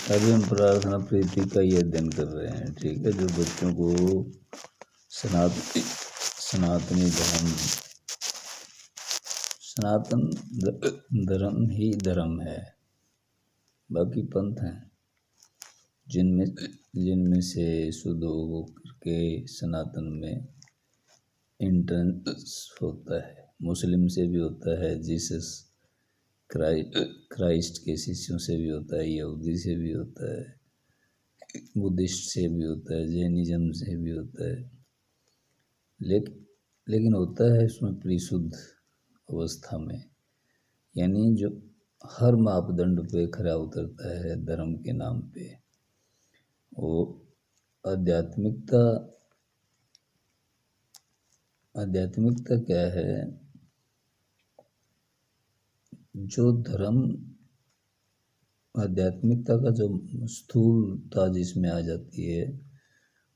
अभी हम प्रार्थना प्रीति का ही अध्ययन कर रहे हैं। ठीक है, जो बच्चों को सनातन धर्म ही धर्म है, बाकी पंथ हैं जिनमें से शुद्ध हो करके सनातन में एंट्रेंस होता है। मुस्लिम से भी होता है, जीसस क्राइस्ट के शिष्यों से भी होता है, यहूदी से भी होता है, बुद्धिस्ट से भी होता है, जैनिज्म से भी होता है। लेकिन होता है उसमें परिशुद्ध अवस्था में, यानी जो हर मापदंड पे खरा उतरता है धर्म के नाम पे। वो आध्यात्मिकता क्या है? जो धर्म आध्यात्मिकता का जो स्थूलता जिसमें आ जाती है,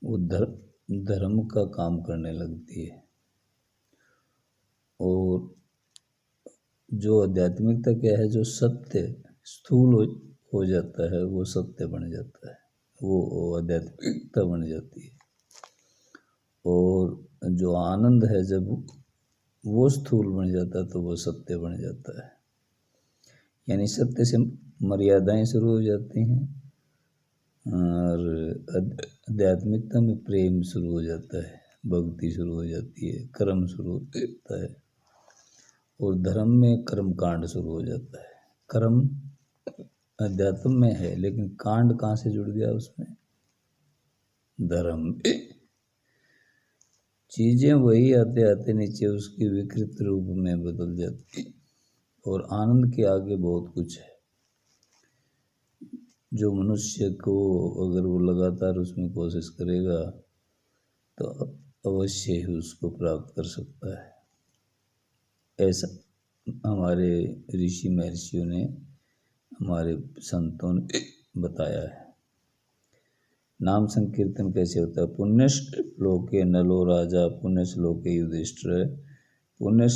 वो धर्म का काम करने लगती है। और जो आध्यात्मिकता क्या है, जो सत्य स्थूल हो जाता है, वो सत्य बन जाता है, वो आध्यात्मिकता बन जाती है। और जो आनंद है, जब वो स्थूल बन जाता है तो वो सत्य बन जाता है। यानी सत्य से मर्यादाएं शुरू हो जाती हैं और आध्यात्मिकता में प्रेम शुरू हो जाता है, भक्ति शुरू हो जाती है, कर्म शुरू हो जाता है। और धर्म में कर्म कांड शुरू हो जाता है। कर्म अध्यात्म में है, लेकिन कांड कहाँ से जुड़ गया उसमें? धर्म। चीजें वही आते आते नीचे उसकी विकृत रूप में बदल जाती। और आनंद के आगे बहुत कुछ है, जो मनुष्य को अगर वो लगातार उसमें कोशिश करेगा तो अवश्य ही उसको प्राप्त कर सकता है। ऐसा हमारे ऋषि महर्षियों ने, हमारे संतों ने बताया है। नाम संकीर्तन कैसे होता है? पुण्य श्लोके नलो राजा, पुण्य श्लोके युधिष्ठिर, पुण्य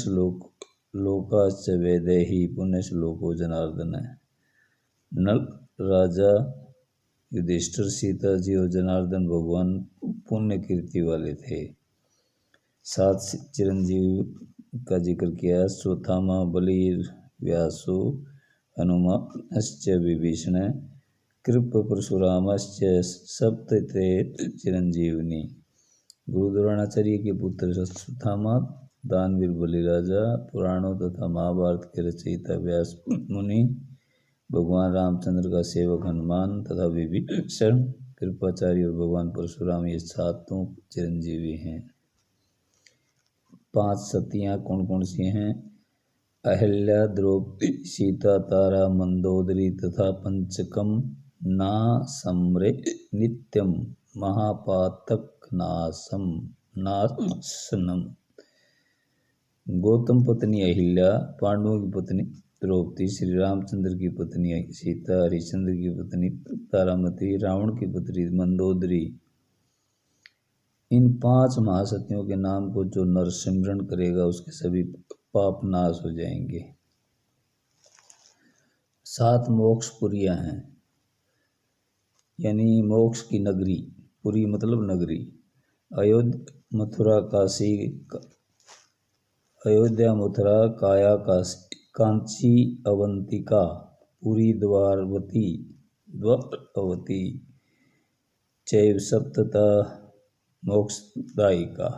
लोकाश्च वैदेही, पुण्य श्लोको जनार्दन। नल राजा युधिष्ठिर, सीता जी और जनार्दन भगवान पुण्य कीर्ति वाले थे। 7 चिरंजीव का जिक्र किया। स्वथामा बलि व्यासो हनुमाश्च विभीषण, कृप परशुरामश्च सप्त ते चिरंजीवनी। गुरु द्रोणाचार्य के पुत्र स्वथामा, दानवीर बलि राजा, पुराणों तथा महाभारत के रचयिता व्यास मुनि, भगवान रामचंद्र का सेवक हनुमान तथा विभीषण, कृपाचार्य और भगवान परशुराम, ये 7 चिरंजीवी हैं। 5 सतियाँ कौन कौन सी हैं? अहिल्या, द्रौपदी, सीता, तारा, मंदोदरी तथा पंचकम ना सम्रे नित्यम महापातक नाशनम। गौतम पत्नी अहिल्या, पांडवों की पत्नी द्रौपदी, श्री रामचंद्र की पत्नी सीता, हरिश्चंद्र की पत्नी तारामती, रावण की पत्नी मंदोदरी। इन 5 महासतियों के नाम को जो नर सिमरन करेगा उसके सभी पाप नाश हो जाएंगे। 7 मोक्षपुरियां हैं, यानी मोक्ष की नगरी। पुरी मतलब नगरी। अयोध्या, मथुरा, काया, कांची, अवंतिका, पुरी, द्वारवती चैव सप्तता मोक्षदायिका।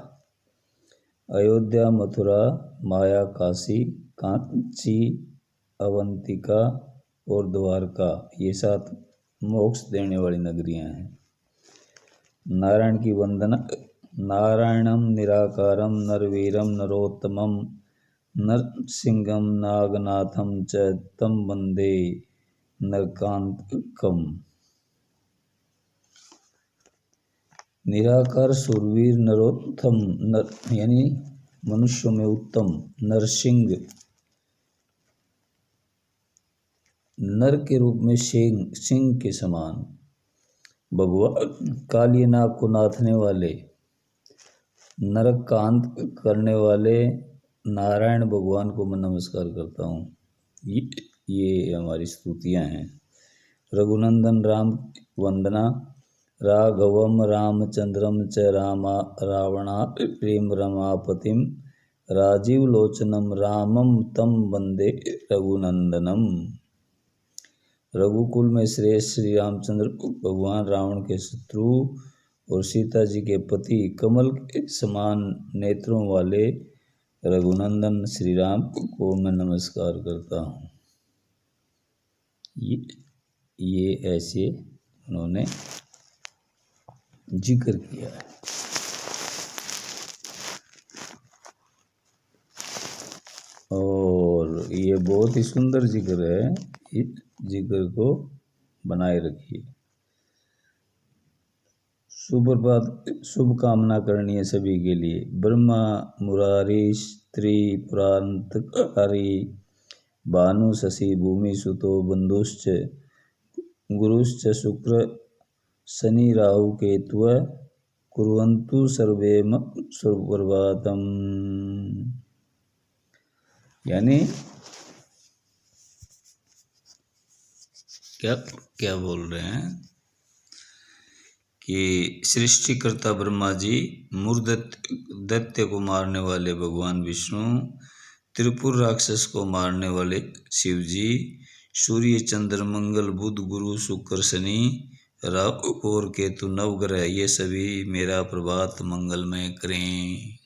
अयोध्या, मथुरा, माया, काशी, कांची, अवंतिका और द्वारका, ये 7 मोक्ष देने वाली नगरियां हैं। नारायण की वंदना। नारायणम निराकारम नरवीरम नरोत्तमम नरसिंहम नागनाथम च तम वंदे नरकांतकम। निराकार, सुरवीर, नरोत्तम यानी मनुष्यों में उत्तम, नरसिंह नर के रूप में सिंह के समान, भगवान काली नाग को नाथने वाले, नरकांत करने वाले नारायण भगवान को मैं नमस्कार करता हूँ। ये हमारी स्तुतियाँ हैं। रघुनंदन राम वंदना, राघवम रामचंद्रम च रावणा प्रेम रमापतिम, राजीव लोचनम रामम तम वंदे रघुनंदनम। रघुकुल में श्रेष्ठ श्री रामचंद्र भगवान रावण के शत्रु और सीता जी के पति, कमल के समान नेत्रों वाले रघुनंदन श्री राम को मैं नमस्कार करता हूँ। ये ऐसे उन्होंने जिक्र किया है। और ये बहुत ही सुंदर जिक्र है, इस जिक्र को बनाए रखिए। सुप्रभात, शुभ कामना करनी है सभी के लिए। ब्रह्मा मुरारी त्रिपुरांतकारी, भानु शशि भूमि सुतो बंधुश्च, गुरुश्च शुक्र शनि राहु केतु, कुर्वन्तु सर्वे सुप्रभातम। यानी क्या बोल रहे हैं कि सृष्टिकर्ता ब्रह्मा जी, दैत्य को मारने वाले भगवान विष्णु, त्रिपुर राक्षस को मारने वाले शिव जी, सूर्य चंद्र मंगल बुध गुरु शुक्र शनि राहु और केतु नवग्रह, ये सभी मेरा प्रभात मंगलमय करें।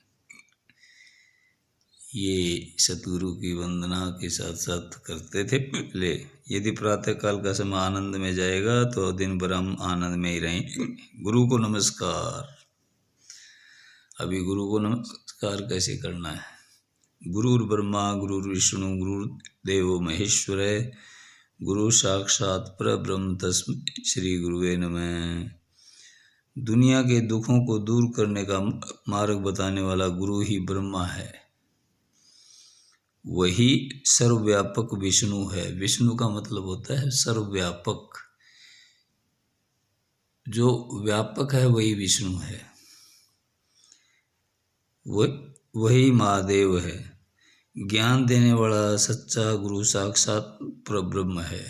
ये सतगुरु की वंदना के साथ साथ करते थे पहले। यदि प्रातः काल का समय आनंद में जाएगा तो दिन भर हम आनंद में ही रहें। गुरु को नमस्कार। अभी गुरु को नमस्कार कैसे करना है? गुरुर् ब्रह्मा गुरुर् विष्णु गुरुर्देवो महेश्वर, गुरु साक्षात परब्रह्म तस्मै श्री गुरुवे नमः। दुनिया के दुखों को दूर करने का मार्ग बताने वाला गुरु ही ब्रह्मा है, वही सर्वव्यापक विष्णु है। विष्णु का मतलब होता है सर्वव्यापक, जो व्यापक है वही विष्णु है, वही महादेव है। ज्ञान देने वाला सच्चा गुरु साक्षात परब्रह्म है।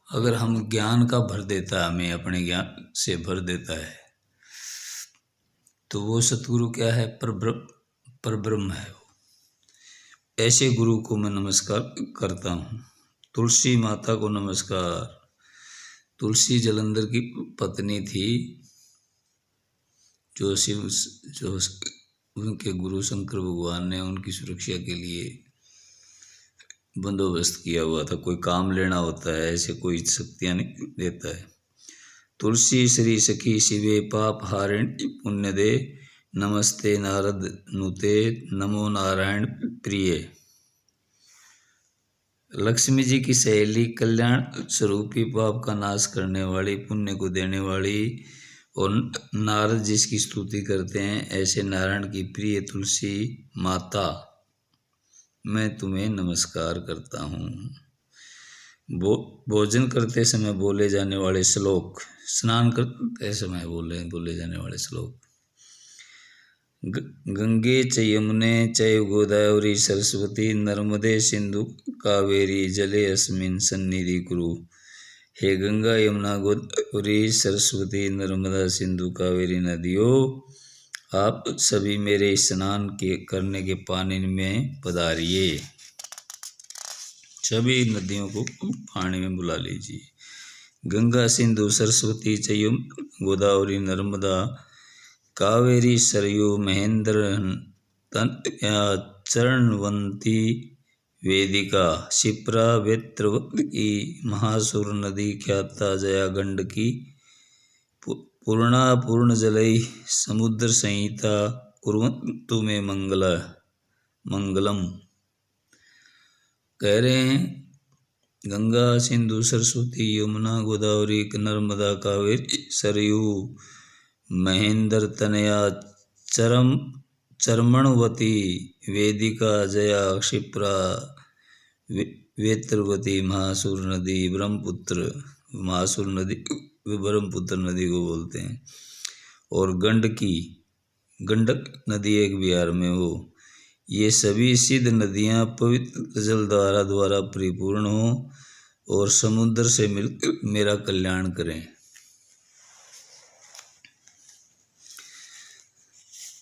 अगर हम ज्ञान का भर देता है, हमें अपने ज्ञान से भर देता है, तो वो सतगुरु क्या है? परब्रह्म है। ऐसे गुरु को मैं नमस्कार करता हूँ। तुलसी माता को नमस्कार। तुलसी जलंधर की पत्नी थी, जो उनके गुरु शंकर भगवान ने उनकी सुरक्षा के लिए बंदोबस्त किया हुआ था। कोई काम लेना होता है, ऐसे कोई शक्तियाँ नहीं देता है। तुलसी श्री सखी शिवे पाप हारिणी पुण्य दे, नमस्ते नारद नुते नमो नारायण प्रिय। लक्ष्मी जी की सहेली, कल्याण स्वरूपी, पाप का नाश करने वाली, पुण्य को देने वाली, और नारद जिसकी स्तुति करते हैं, ऐसे नारायण की प्रिय तुलसी माता, मैं तुम्हें नमस्कार करता हूँ। भोजन करते समय बोले जाने वाले श्लोक, स्नान करते समय बोले जाने वाले श्लोक। गंगे च यमुने चैव गोदावरी सरस्वती, नर्मदे सिंधु कावेरी जले अस्मिन् सन्निधि कुरु। हे गंगा यमुना गोदावरी सरस्वती नर्मदा सिंधु कावेरी नदियों, आप सभी मेरे स्नान करने के पानी में पधारिए। सभी नदियों को पानी में बुला लीजिए। गंगा सिंधु सरस्वती चयम गोदावरी नर्मदा कावेरी सरयू महेंद्र चरणवंती वेदिका, शिप्रा वेत्रवती महासुर नदी ख्याता जया गंडकी, पूर्णा पूर्ण जलई समुद्र संहिता कुर्वन्तु में मंगलम। कह रहे हैं गंगा सिंधु सरस्वती यमुना गोदावरी नर्मदा कावेरी सरयू महेंद्र तनया चरमणवती वेदिका जया क्षिप्रा वेत्रवती महासुर नदी ब्रह्मपुत्र, महासुर नदी ब्रह्मपुत्र नदी को बोलते हैं, और गंडक नदी एक बिहार में हो। ये सभी सिद्ध नदियाँ पवित्र जल द्वारा परिपूर्ण हो, और समुद्र से मिल मेरा कल्याण करें।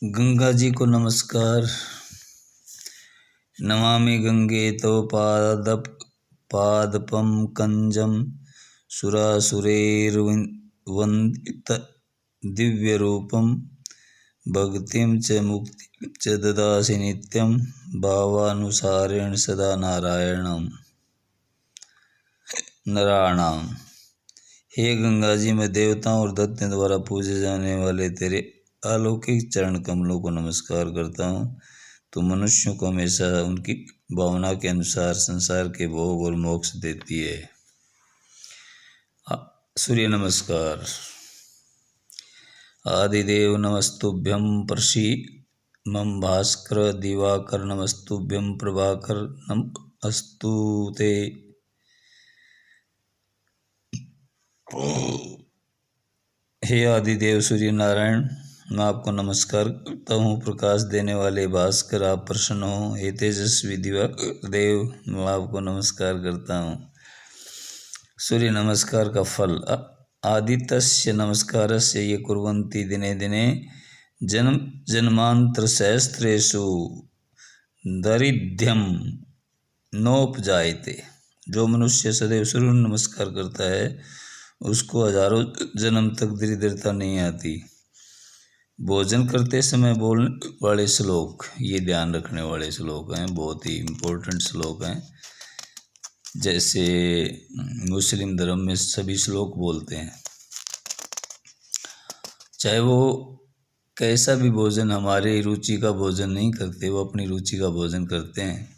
गंगा जी को नमस्कार। नमामि गंगे तव पादपम कंजम सुरासुरैर्वन्दित दिव्य रूपम भक्तिं च मुक्तिं च ददासि नित्यं भावानुसारेण सदा नराणाम। हे गंगा जी, मैं देवताओं और दैत्यों द्वारा पूजे जाने वाले तेरे अलौकिक चरण कमलों को नमस्कार करता हूँ। तो मनुष्यों को हमेशा उनकी भावना के अनुसार संसार के भोग और मोक्ष देती है। सूर्य नमस्कार। आदिदेव नमस्तुभ्यं परशिवं भास्कर दिवाकर नमस्तुभ्यं प्रभाकर नमस्तुते। हे आदिदेव सूर्य नारायण, मैं आपको नमस्कार करता हूँ। प्रकाश देने वाले भास्कर, आप प्रसन्न हो। हे तेजस्वी दिवाकर देव, मैं आपको नमस्कार करता हूँ। सूर्य नमस्कार का फल। आदित्यस्य नमस्कारस्य ये कुर्वन्ति दिने दिने जन्म जन्मांतर सहस्त्रेषु दारिद्र्यं नोपजायते। जो मनुष्य सदैव सूर्य नमस्कार करता है उसको हजारों जन्म तक दरिद्रता नहीं आती। भोजन करते समय बोलने वाले श्लोक, ये ध्यान रखने वाले श्लोक हैं, बहुत ही इम्पोर्टेंट श्लोक हैं। जैसे मुस्लिम धर्म में सभी श्लोक बोलते हैं, चाहे वो कैसा भी भोजन हमारे रुचि का भोजन नहीं करते, वो अपनी रुचि का भोजन करते हैं,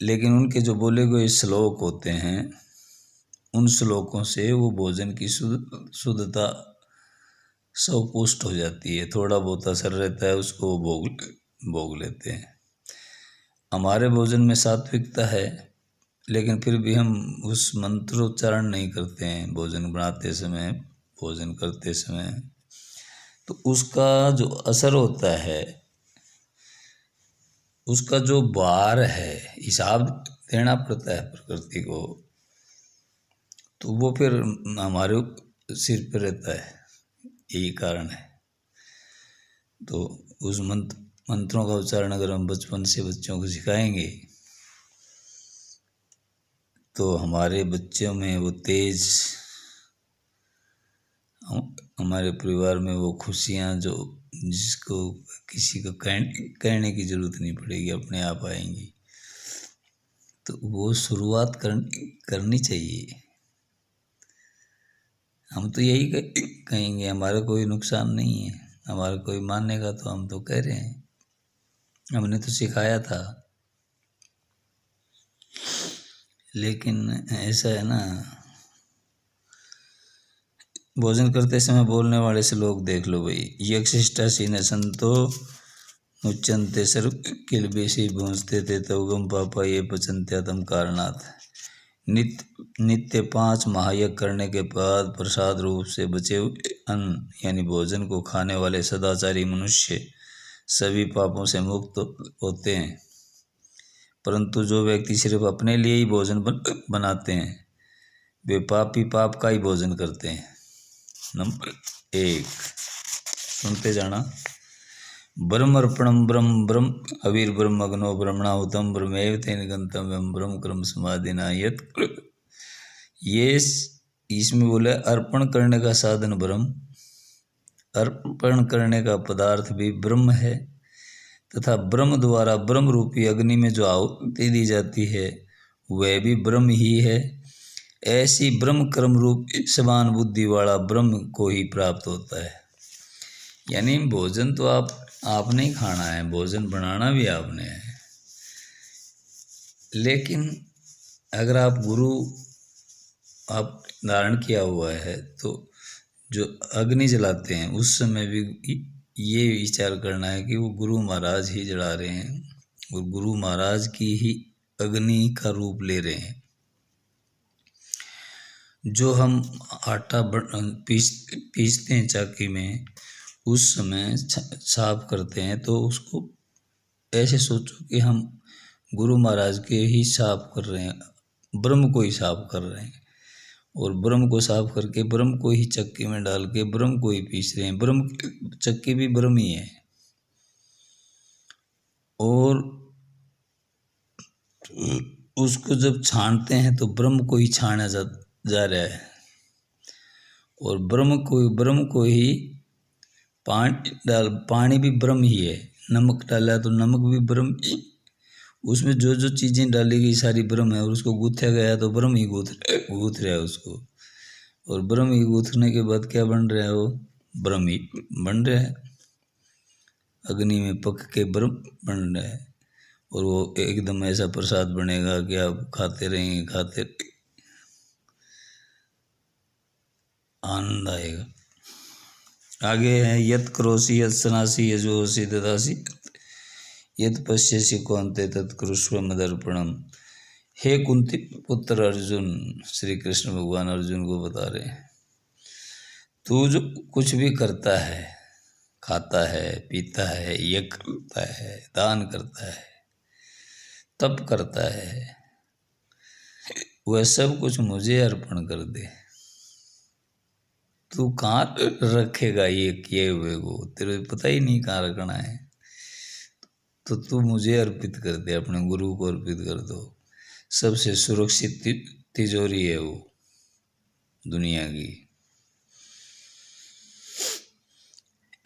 लेकिन उनके जो बोले हुए श्लोक होते हैं उन श्लोकों से वो भोजन की शुद्धता सपुष्ट हो जाती है। थोड़ा बहुत असर रहता है, उसको वो भोग लेते हैं। हमारे भोजन में सात्विकता है, लेकिन फिर भी हम उस मंत्रोच्चारण नहीं करते हैं भोजन बनाते समय, भोजन करते समय। तो उसका जो असर होता है, उसका जो भार है, हिसाब देना पड़ता है प्रकृति को, तो वो फिर हमारे सिर पर रहता है। यही कारण है। तो उस मंत्रों का उच्चारण अगर हम बचपन से बच्चों को सिखाएंगे तो हमारे बच्चों में वो तेज, हमारे परिवार में वो खुशियाँ जो जिसको किसी को कहने की जरूरत नहीं पड़ेगी, अपने आप आएंगी। तो वो शुरुआत करनी चाहिए। हम तो यही कहेंगे, हमारा कोई नुकसान नहीं है, हमारा कोई मानेगा तो हम तो कह रहे हैं, हमने तो सिखाया था। लेकिन ऐसा है ना, भोजन करते समय बोलने वाले से लोग देख लो भाई। यक्षिष्टासीन संतो मुच्यंते सर्व किलबेशी भूंजते थे तवगम पापा ये पचंत्यातम कारणात। नित्य 5 महायज्ञ करने के बाद प्रसाद रूप से बचे हुए अन्न यानी भोजन को खाने वाले सदाचारी मनुष्य सभी पापों से मुक्त होते हैं। परंतु जो व्यक्ति सिर्फ अपने लिए ही भोजन बनाते हैं वे पापी पाप का ही भोजन करते हैं। नंबर 1 सुनते जाना। ब्रह्मर्पणम ब्रह्म ब्रह्म हविर ब्रह्म अग्नो ब्रह्मणाहुतम ब्रह्मेव तेन गंतव्यम ब्रह्म क्रम समाधिना यत। ये इसमें बोले अर्पण करने का साधन ब्रह्म, अर्पण करने का पदार्थ भी ब्रह्म है, तथा ब्रह्म द्वारा ब्रह्म रूपी अग्नि में जो आहुति दी जाती है वह भी ब्रह्म ही है। ऐसी ब्रह्म कर्म रूप समान बुद्धि वाला ब्रह्म को ही प्राप्त होता है। यानी भोजन तो आपने ही खाना है, भोजन बनाना भी आपने है, लेकिन अगर आप गुरु आप धारण किया हुआ है तो जो अग्नि जलाते हैं उस समय भी ये विचार करना है कि वो गुरु महाराज ही जला रहे हैं और गुरु महाराज की ही अग्नि का रूप ले रहे हैं। जो हम आटा पीसते हैं चाकी में, उस समय साफ करते हैं तो उसको ऐसे सोचो कि हम गुरु महाराज के ही साफ कर रहे हैं, ब्रह्म को ही साफ कर रहे हैं, और ब्रह्म को साफ करके ब्रह्म को ही चक्की में डाल के ब्रह्म को ही पीस रहे हैं। ब्रह्म चक्की भी ब्रह्म ही है, और उसको जब छानते हैं तो ब्रह्म को ही छाना जा रहा है, और ब्रह्म को ही पानी भी ब्रह्म ही है, नमक डाला तो नमक भी ब्रह्म, उसमें जो जो चीज़ें डाली गई सारी ब्रह्म है, और उसको गूंथा गया तो ब्रह्म ही गूंथ रहा है उसको, और ब्रह्म ही गूंथने के बाद क्या बन रहा है, वो ब्रह्म ही बन रहा है, अग्नि में पक के ब्रह्म बन रहा है, और वो एकदम ऐसा प्रसाद बनेगा कि आप खाते रहेंगे, खाते आनंद आएगा। आगे है यत करोसि यत सनासि यजोसि ददासि यत पश्यसि कौन्ते तत्कुरुष्व मदर्पणम। हे कुंती पुत्र अर्जुन, श्री कृष्ण भगवान अर्जुन को बता रहे हैं, तू जो कुछ भी करता है, खाता है, पीता है, यज्ञ करता है, दान करता है, तप करता है, वह सब कुछ मुझे अर्पण कर दे। तू कहाँ रखेगा ये किए हुए को, तेरे पता ही नहीं कहाँ रखना है, तो तू मुझे अर्पित कर दे, अपने गुरु को अर्पित कर दो। सबसे सुरक्षित तिजोरी है वो दुनिया की।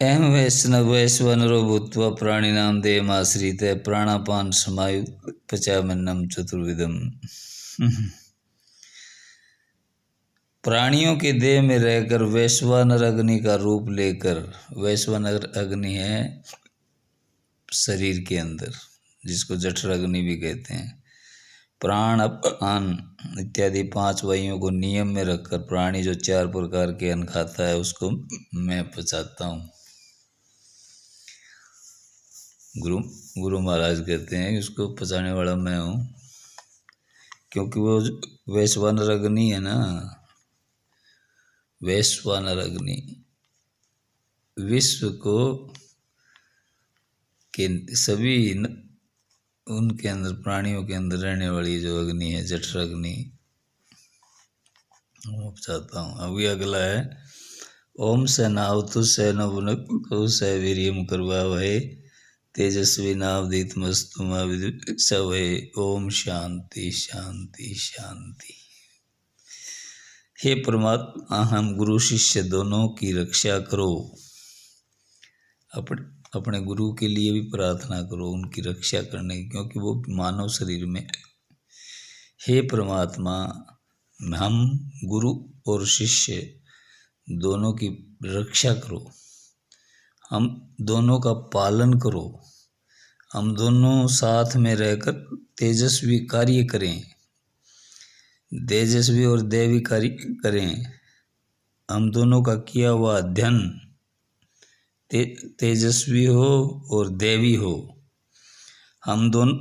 अहम वैश्वानरो भूत्वा प्राणिनाम देहमाश्रित प्राणापान समायु पचामन्नम चतुर्विधम। प्राणियों के देह में रहकर वैश्वानर अग्नि का रूप लेकर, वैश्वानर अग्नि है शरीर के अंदर, जिसको जठर अग्नि भी कहते हैं, प्राण अपान इत्यादि 5 वायुओं को नियम में रखकर प्राणी जो 4 प्रकार के अन्न खाता है उसको मैं पचाता हूँ। गुरु महाराज कहते हैं कि उसको पचाने वाला मैं हूँ, क्योंकि वो वैश्वानर अग्नि है ना, वैश्वानर अग्नि विश्व को के सभी उनके अंदर, प्राणियों के अंदर रहने वाली जो अग्नि है, जठर अग्नि, वो चाहता हूँ। अभी अगला है ओम से नावतु से नवुनकु से वीर्यम करवावहै तेजस्वी नावधीतमस्तु मा विद्विषावहै। ओम शांति शांति शांति। हे परमात्मा, हम गुरु शिष्य दोनों की रक्षा करो। अपने गुरु के लिए भी प्रार्थना करो, उनकी रक्षा करने की, क्योंकि वो मानव शरीर में। हे परमात्मा, हम गुरु और शिष्य दोनों की रक्षा करो, हम दोनों का पालन करो, हम दोनों साथ में रहकर तेजस्वी कार्य करें, तेजस्वी और दैवी कार्य करें। हम दोनों का किया हुआ अध्ययन तेजस्वी हो और दैवी हो। हम दोनों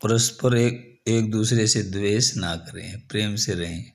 परस्पर एक दूसरे से द्वेष ना करें, प्रेम से रहें।